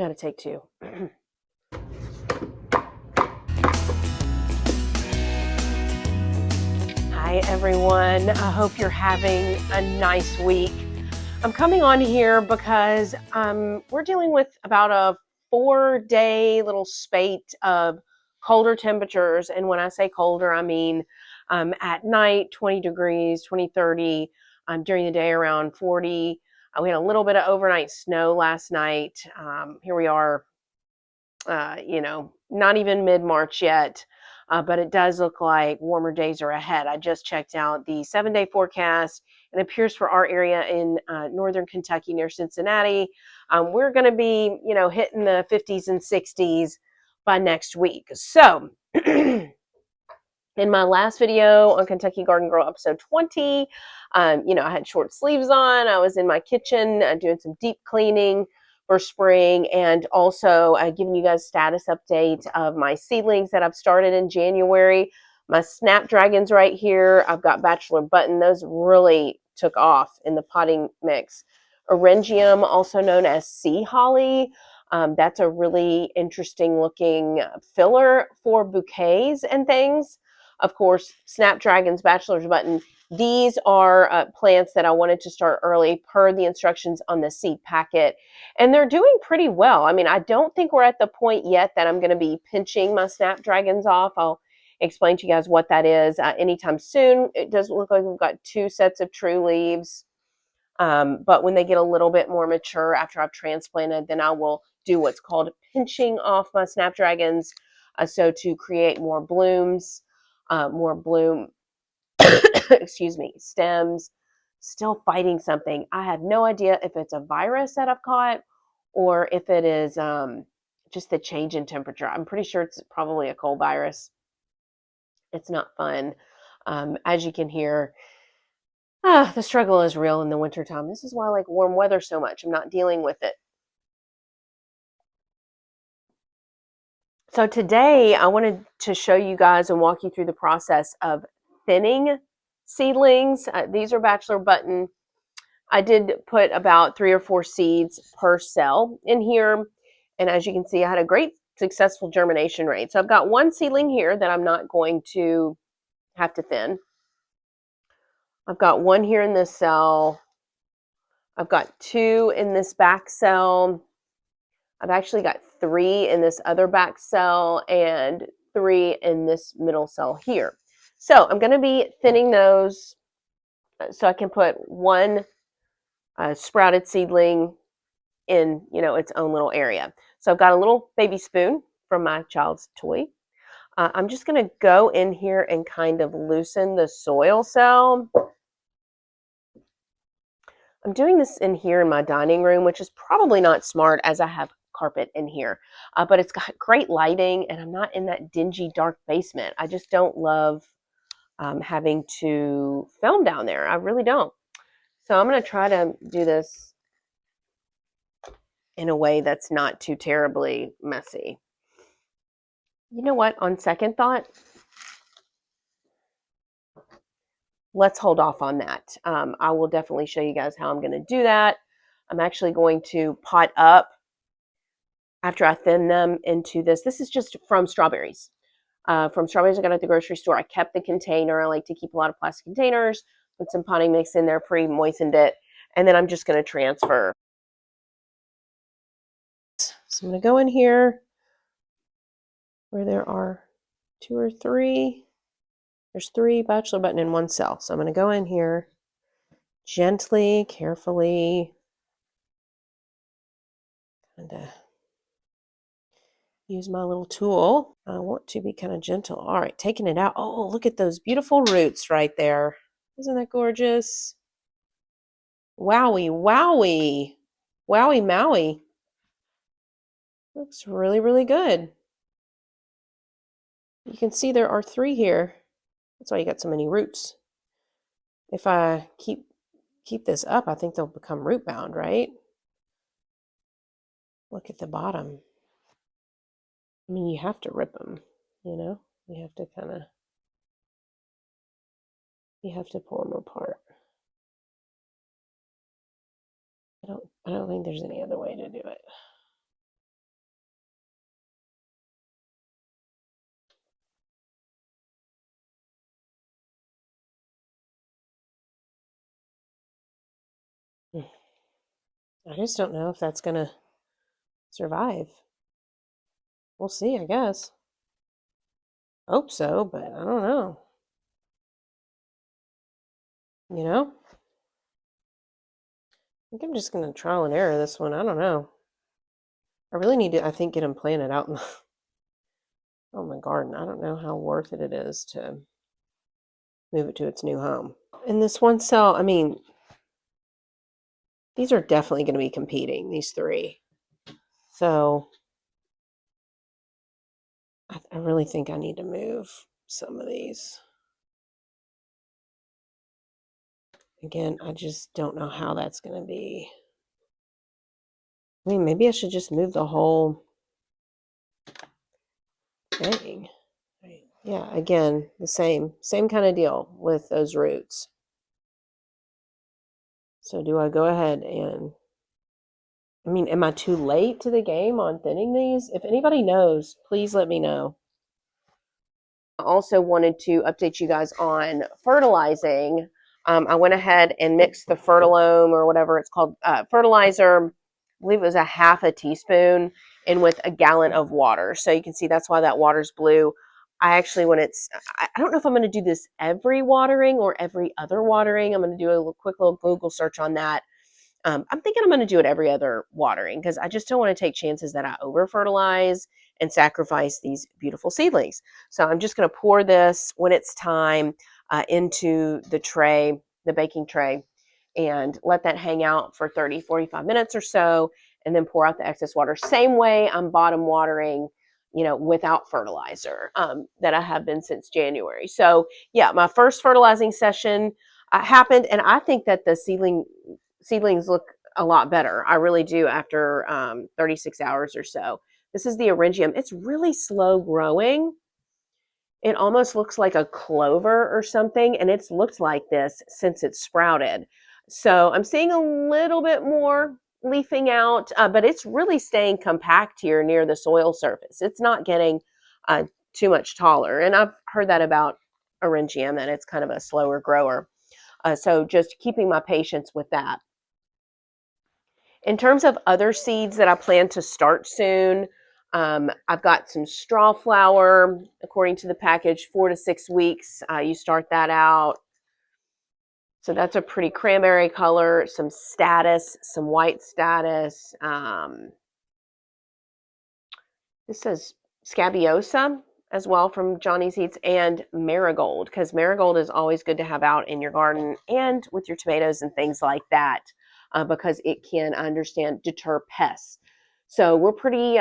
got to take two. Hi, everyone. I hope you're having a nice week. I'm coming on here because we're dealing with about a 4-day little spate of colder temperatures. And when I say colder, I mean at night, 20 degrees, 20, 30, during the day around 40. We had a little bit of overnight snow last night. Here we are, not even mid-March yet, but it does look like warmer days are ahead. I just checked out the 7-day forecast, and it appears for our area in northern Kentucky near Cincinnati, we're going to be, hitting the 50s and 60s by next week. So in my last video on Kentucky Garden Girl, episode 20, I had short sleeves on. I was in my kitchen doing some deep cleaning for spring, and also giving you guys status update of my seedlings that I've started in January. My snapdragons right here. I've got bachelor button. Those really took off in the potting mix. Orangium, also known as sea holly. That's a really interesting looking filler for bouquets and things. Of course, snapdragons, bachelor's button. These are plants that I wanted to start early per the instructions on the seed packet, and they're doing pretty well. I mean, I don't think we're at the point yet that I'm going to be pinching my snapdragons off. I'll explain to you guys what that is anytime soon. It does look like we've got 2 sets of true leaves, but when they get a little bit more mature after I've transplanted, then I will do what's called pinching off my snapdragons, so to create more blooms, more bloom excuse me, stems. Still fighting something. I have no idea if it's a virus that I've caught or if it is just the change in temperature. I'm pretty sure it's probably a cold virus. It's not fun. As you can hear, the struggle is real in the wintertime. This is why I like warm weather so much. I'm not dealing with it. So today I wanted to show you guys and walk you through the process of thinning seedlings. These are bachelor button. I did put about 3 or 4 seeds per cell in here. And as you can see, I had a great successful germination rate. So I've got 1 seedling here that I'm not going to have to thin. I've got 1 here in this cell. I've got 2 in this back cell. I've actually got 3 in this other back cell and 3 in this middle cell here. So I'm going to be thinning those so I can put 1 sprouted seedling in, its own little area. So I've got a little baby spoon from my child's toy. I'm just going to go in here and kind of loosen the soil cell. I'm doing this in here in my dining room, which is probably not smart as I have carpet in here, but it's got great lighting and I'm not in that dingy, dark basement. I just don't love having to film down there. I really don't. So I'm going to try to do this in a way that's not too terribly messy. You know what? On second thought, let's hold off on that. I will definitely show you guys how I'm going to do that. I'm actually going to pot up after I thin them into this. This is just from strawberries. From strawberries I got at the grocery store. I kept the container. I like to keep a lot of plastic containers. Put some potting mix in there, pre-moistened it. And then I'm just going to transfer. So I'm going to go in here where there are 2 or 3. There's 3 bachelor button in 1 cell. So I'm going to go in here gently, carefully, and use my little tool. I want to be kind of gentle. All right, taking it out. Oh, look at those beautiful roots right there. Isn't that gorgeous? Wowie, wowie. Wowie, mowie. Looks really, really good. You can see there are 3 here. That's why you got so many roots. If I keep this up, I think they'll become root bound, right? Look at the bottom. I mean, you have to rip them, You have to you have to pull them apart. I don't think there's any other way to do it. I just don't know if that's going to survive. We'll see, I guess. Hope so, but I don't know. You know? I think I'm just going to trial and error this one. I don't know. I really need to, I think, get them planted out in the, oh, my garden. I don't know how worth it is to move it to its new home. And this one cell, I mean, these are definitely going to be competing, these three. So I really think I need to move some of these. Again, I just don't know how that's going to be. I mean, maybe I should just move the whole thing. Yeah, again, the same kind of deal with those roots. So do I go ahead and, I mean, am I too late to the game on thinning these? If anybody knows, please let me know. I also wanted to update you guys on fertilizing. I went ahead and mixed the fertilome or whatever it's called, fertilizer. I believe it was a half a teaspoon in with a gallon of water. So you can see that's why that water's blue. I actually, I don't know if I'm going to do this every watering or every other watering. I'm going to do a quick little Google search on that. I'm thinking I'm going to do it every other watering because I just don't want to take chances that I over fertilize and sacrifice these beautiful seedlings. So I'm just going to pour this when it's time into the tray, the baking tray, and let that hang out for 30, 45 minutes or so, and then pour out the excess water. Same way I'm bottom watering, without fertilizer that I have been since January. So yeah, my first fertilizing session happened, and I think that the seedlings look a lot better. I really do after 36 hours or so. This is the Orangium. It's really slow growing. It almost looks like a clover or something, and it's looked like this since it sprouted. So I'm seeing a little bit more leafing out, but it's really staying compact here near the soil surface. It's not getting too much taller. And I've heard that about Orangium, that it's kind of a slower grower. So just keeping my patience with that. In terms of other seeds that I plan to start soon, I've got some straw flower, according to the package, 4 to 6 weeks. You start that out. So that's a pretty cranberry color, some status, some white status. This says scabiosa as well from Johnny Seeds, and marigold, because marigold is always good to have out in your garden and with your tomatoes and things like that, because it can, I understand, deter pests. So we're pretty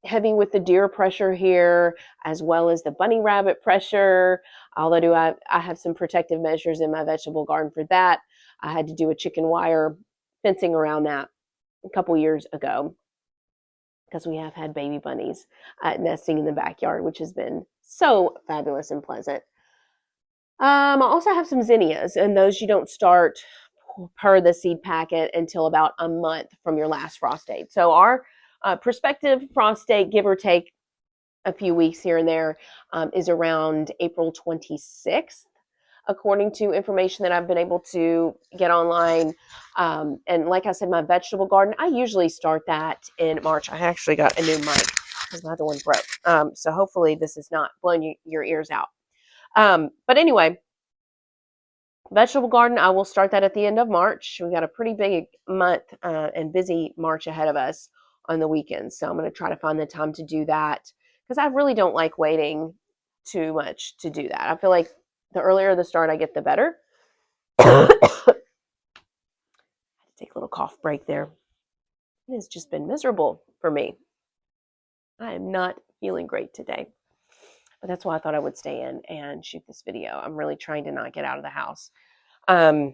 heavy with the deer pressure here, as well as the bunny rabbit pressure. Although I have some protective measures in my vegetable garden for that. I had to do a chicken wire fencing around that a couple years ago, because we have had baby bunnies nesting in the backyard, which has been so fabulous and pleasant. I also have some zinnias, and those you don't start per the seed packet until about a month from your last frost date. So our prospective frost date, give or take a few weeks here and there, is around April 26th, according to information that I've been able to get online. And like I said, my vegetable garden, I usually start that in March. I actually got a new mic because my other one broke. So hopefully this is not blowing your ears out. But anyway, vegetable garden, I will start that at the end of March. We got a pretty big month and busy March ahead of us on the weekends. So I'm going to try to find the time to do that, because I really don't like waiting too much to do that. I feel like the earlier the start I get, the better. Take a little cough break there. It has just been miserable for me. I am not feeling great today. But that's why I thought I would stay in and shoot this video. I'm really trying to not get out of the house. As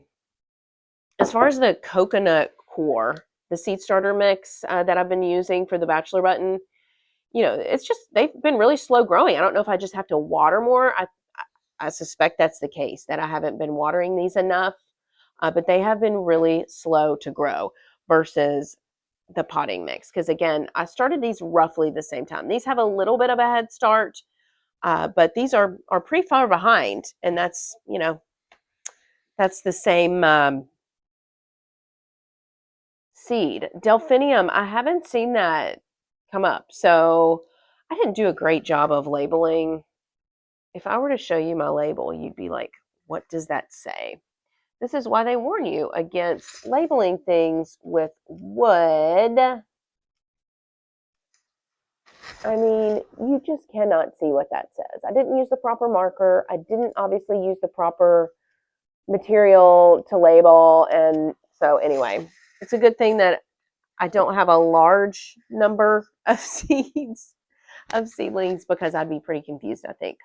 far as the coconut core, the seed starter mix that I've been using for the bachelor button, it's just, they've been really slow growing. I don't know if I just have to water more. I suspect that's the case, that I haven't been watering these enough, but they have been really slow to grow versus the potting mix. Because again, I started these roughly the same time. These have a little bit of a head start, but these are pretty far behind, and that's the same seed. Delphinium, I haven't seen that come up. So I didn't do a great job of labeling. If I were to show you my label, you'd be like, what does that say? This is why they warn you against labeling things with wood. I mean, you just cannot see what that says. I didn't use the proper marker. I didn't obviously use the proper material to label. And so, anyway, it's a good thing that I don't have a large number of seedlings, because I'd be pretty confused, I think.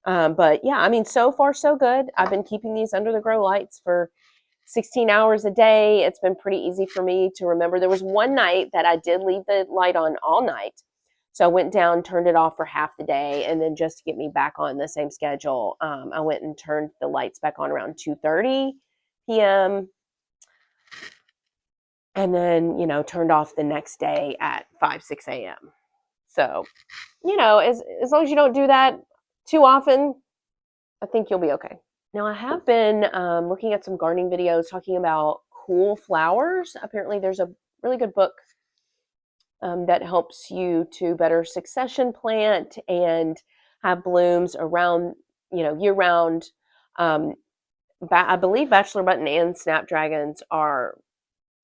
But yeah, I mean, so far so good. I've been keeping these under the grow lights for 16 hours a day. It's been pretty easy for me to remember. There was one night that I did leave the light on all night. So I went down, turned it off for half the day, and then just to get me back on the same schedule, I went and turned the lights back on around 2:30 p.m. and then, turned off the next day at 5, 6 a.m. So, as long as you don't do that too often, I think you'll be okay. Now, I have been looking at some gardening videos talking about cool flowers. Apparently, there's a really good book that helps you to better succession plant and have blooms around, year round. I believe bachelor button and snapdragons are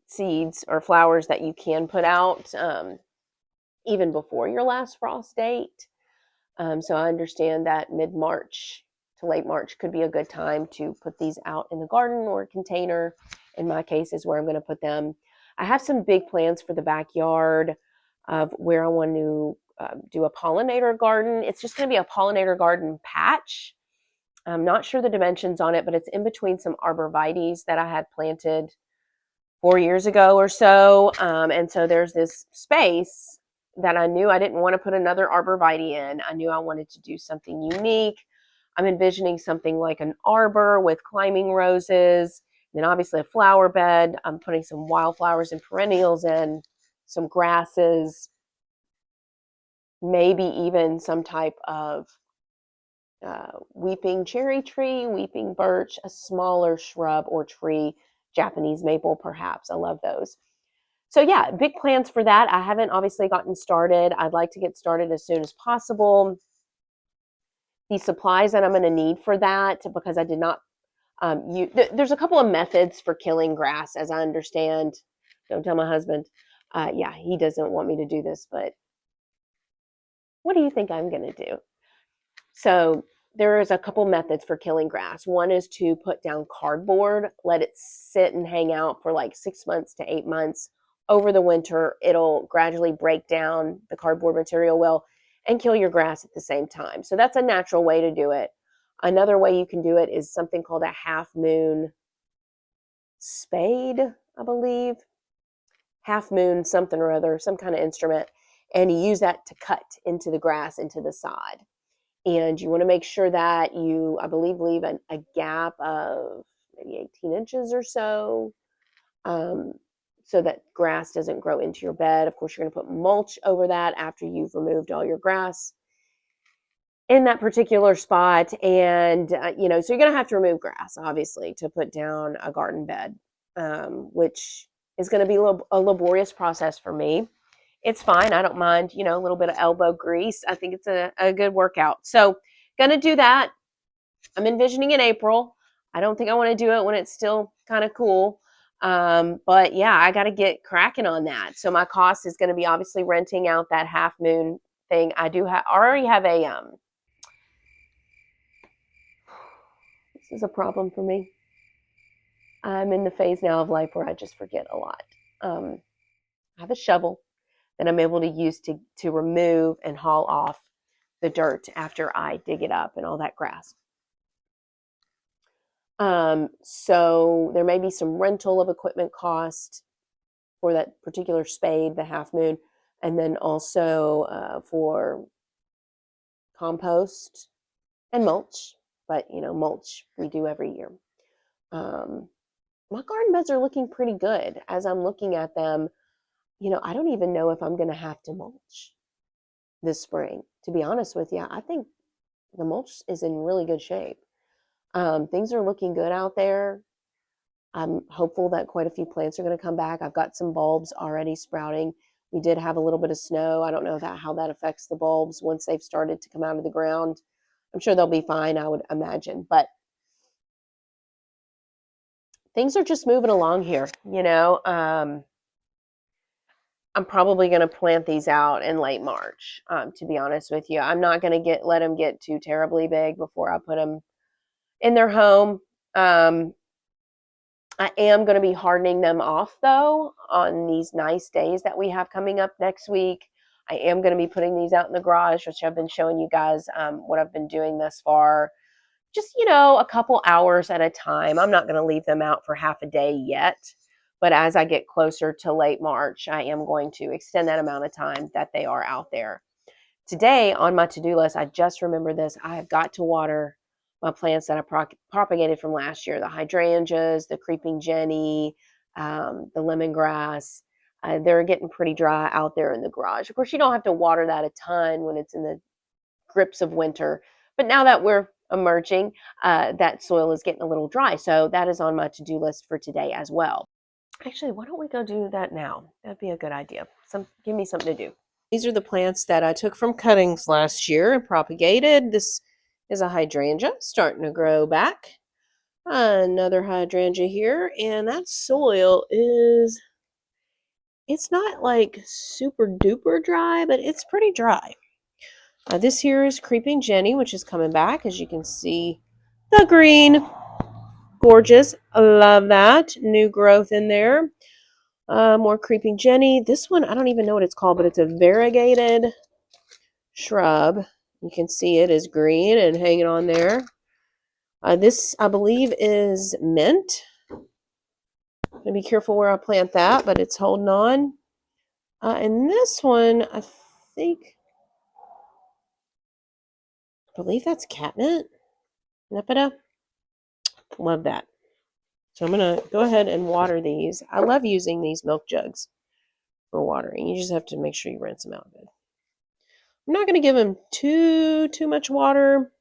seeds or flowers that you can put out even before your last frost date. So I understand that mid-March to late March could be a good time to put these out in the garden or a container. In my case, is where I'm going to put them. I have some big plans for the backyard of where I want to do a pollinator garden. It's just going to be a pollinator garden patch. I'm not sure the dimensions on it, but it's in between some arborvitaes that I had planted 4 years ago or so. And so there's this space that I knew I didn't want to put another arborvitae in. I knew I wanted to do something unique. I'm envisioning something like an arbor with climbing roses, and then obviously a flower bed. I'm putting some wildflowers and perennials in, some grasses, maybe even some type of weeping cherry tree, weeping birch, a smaller shrub or tree, Japanese maple perhaps. I love those. So yeah, big plans for that. I haven't obviously gotten started. I'd like to get started as soon as possible. The supplies that I'm going to need for that, because I did not there's a couple of methods for killing grass, as I understand. Don't tell my husband. Yeah, he doesn't want me to do this, but what do you think I'm going to do? So there is a couple methods for killing grass. One is to put down cardboard, let it sit and hang out for like 6 months to 8 months. Over the winter, it'll gradually break down, the cardboard material will, and kill your grass at the same time. So that's a natural way to do it. Another way you can do it is something called a half moon spade, I believe. Half moon something or other, some kind of instrument. And you use that to cut into the grass, into the sod. And you want to make sure that you, I believe, leave a gap of maybe 18 inches or so, so that grass doesn't grow into your bed. Of course, you're going to put mulch over that after you've removed all your grass in that particular spot. And, so you're going to have to remove grass, obviously, to put down a garden bed, which is going to be a laborious process for me. It's fine. I don't mind, a little bit of elbow grease. I think it's a good workout. So going to do that. I'm envisioning in April. I don't think I want to do it when it's still kind of cool. But yeah, I got to get cracking on that. So my cost is going to be obviously renting out that half moon thing. I already have this is a problem for me. I'm in the phase now of life where I just forget a lot. I have a shovel that I'm able to use to remove and haul off the dirt after I dig it up and all that grass. So there may be some rental of equipment cost for that particular spade, the half moon, and then also for compost and mulch. But mulch we do every year. My garden beds are looking pretty good. As I'm looking at them, I don't even know if I'm going to have to mulch this spring. To be honest with you, I think the mulch is in really good shape. Things are looking good out there. I'm hopeful that quite a few plants are going to come back. I've got some bulbs already sprouting. We did have a little bit of snow. I don't know how that affects the bulbs once they've started to come out of the ground. I'm sure they'll be fine, I would imagine. But things are just moving along here, you know. I'm probably going to plant these out in late March, to be honest with you. I'm not going to let them get too terribly big before I put them in their home. I am going to be hardening them off, though, on these nice days that we have coming up next week. I am going to be putting these out in the garage, which I've been showing you guys what I've been doing thus far. Just, a couple hours at a time. I'm not going to leave them out for half a day yet. But as I get closer to late March, I am going to extend that amount of time that they are out there. Today on my to-do list, I just remember this. I have got to water my plants that I propagated from last year, the hydrangeas, the creeping jenny, the lemongrass. They're getting pretty dry out there in the garage. Of course, you don't have to water that a ton when it's in the grips of winter. But now that we're emerging, that soil is getting a little dry. So that is on my to-do list for today as well. Actually, why don't we go do that now? That'd be a good idea. Give me something to do. These are the plants that I took from cuttings last year and propagated. This is a hydrangea starting to grow back. Another hydrangea here, and that soil it's not like super duper dry, but it's pretty dry. This here is creeping jenny, which is coming back, as you can see. The green, gorgeous, I love that. New growth in there. More creeping jenny. This one, I don't even know what it's called, but it's a variegated shrub. You can see it is green and hanging on there. This, I believe, is mint. I'm going to be careful where I plant that, but it's holding on. And this one, I believe that's catnip. Nepeta. Love that. So I'm going to go ahead and water these. I love using these milk jugs for watering. You just have to make sure you rinse them out good. I'm not going to give them too much water,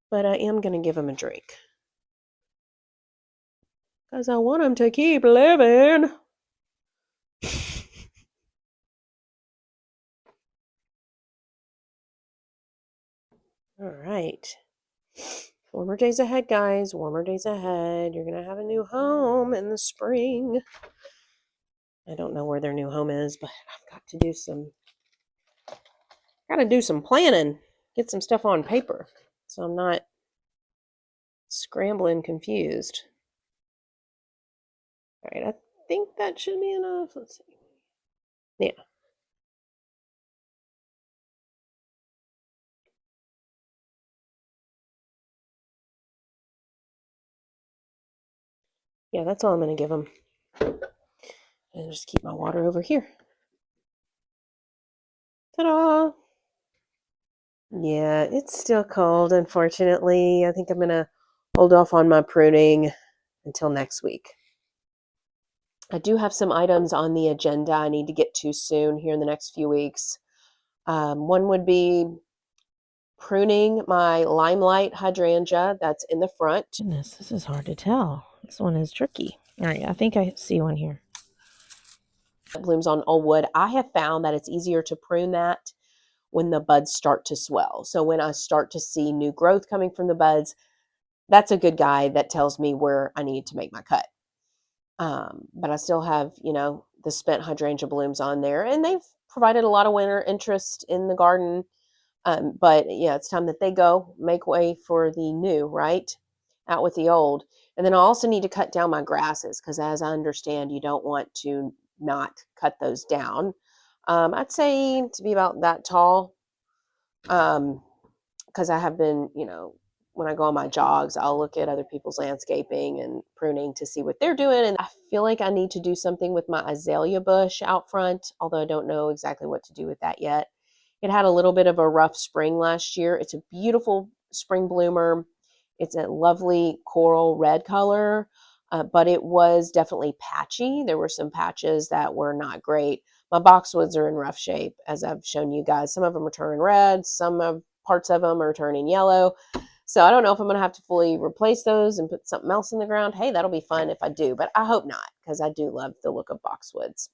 but I am going to give them a drink. Because I want them to keep living. All right. Warmer days ahead, guys. Warmer days ahead. You're going to have a new home in the spring. I don't know where their new home is, but I've got to do some planning. Get some stuff on paper so I'm not scrambling confused. All right, I think that should be enough. Let's see. Yeah. Yeah, that's all I'm going to give them. And just keep my water over here. Ta-da! Yeah, it's still cold, unfortunately. I think I'm going to hold off on my pruning until next week. I do have some items on the agenda I need to get to soon here in the next few weeks. One would be pruning my limelight hydrangea that's in the front. Goodness, this is hard to tell. This one is tricky. All right, I think I see one here. That blooms on old wood. I have found that it's easier to prune that when the buds start to swell. So when I start to see new growth coming from the buds, that's a good guide that tells me where I need to make my cut. But I still have, the spent hydrangea blooms on there, and they've provided a lot of winter interest in the garden. But yeah, it's time that they go. Make way for the new, right? Out with the old. And then I also need to cut down my grasses because, as I understand, you don't want to not cut those down. I'd say to be about that tall. Because I have been, when I go on my jogs, I'll look at other people's landscaping and pruning to see what they're doing. And I feel like I need to do something with my azalea bush out front, although I don't know exactly what to do with that yet. It had a little bit of a rough spring last year. It's a beautiful spring bloomer. It's a lovely coral red color, but it was definitely patchy. There were some patches that were not great. My boxwoods are in rough shape, as I've shown you guys. Some of them are turning red. Parts of them are turning yellow. So I don't know if I'm going to have to fully replace those and put something else in the ground. Hey, that'll be fun if I do, but I hope not, because I do love the look of boxwoods.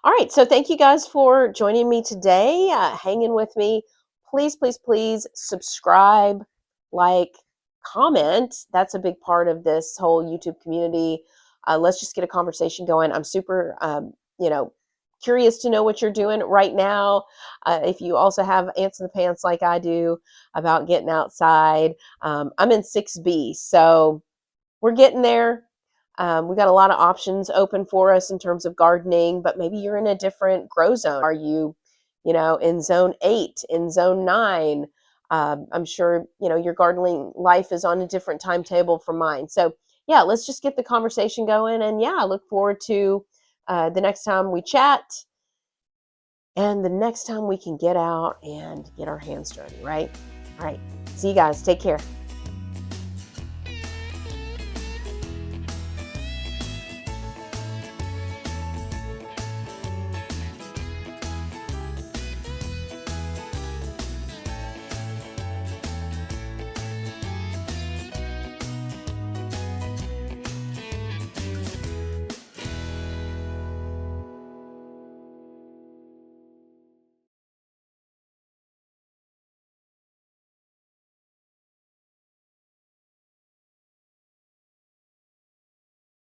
All right, so thank you guys for joining me today, hanging with me. Please, please, please subscribe, like, comment. That's a big part of this whole YouTube community. Let's just get a conversation going. I'm super, curious to know what you're doing right now. If you also have ants in the pants like I do about getting outside. I'm in 6B, so we're getting there. We've got a lot of options open for us in terms of gardening, but maybe you're in a different grow zone. Are you, in zone 8, in zone 9? I'm sure, your gardening life is on a different timetable from mine. So, yeah, let's just get the conversation going. And yeah, I look forward to the next time we chat and the next time we can get out and get our hands dirty, right? All right. See you guys. Take care.